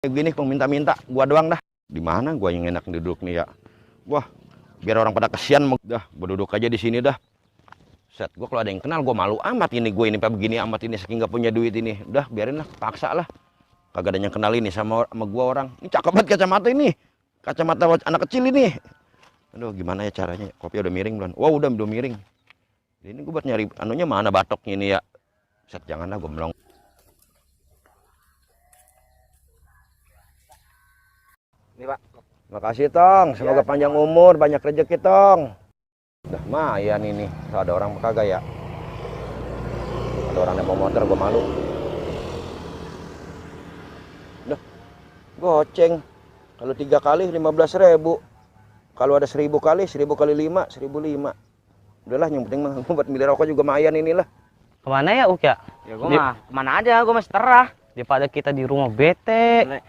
Gini kok minta-minta, gua doang dah. Di mana gua yang enak duduk nih ya? Wah, biar orang pada kesian dah, gua duduk aja di sini dah. Set, gua kalau ada yang kenal gua malu amat ini, gue ini pak begini amat ini saking nggak punya duit ini. Udah, biarin lah, paksa lah. Kagak ada yang kenal ini sama gua orang. Ini cakep banget kacamata ini. Kacamata anak kecil ini. Aduh, gimana ya caranya? Kopi udah miring belum? Wow, udah miring. Ini gua buat nyari anunya mana batoknya ini ya. Set, janganlah gua melong. Ini Pak. Makasih Tong, semoga panjang umur, banyak rezeki Tong. Udah mayan ini, ada orang kagak ya? Ada orang yang bawa motor, gue malu. Udah, goceng. Kalau 3 kali 15.000. Kalau ada 1.000 kali, 1.000 kali 5, 1.005. Udahlah, yang penting mah buat milih rokok juga mayan inilah. Kemana ya Uk ya? Ya gue mah kemana aja, gue masih terah. Daripada kita di rumah bete.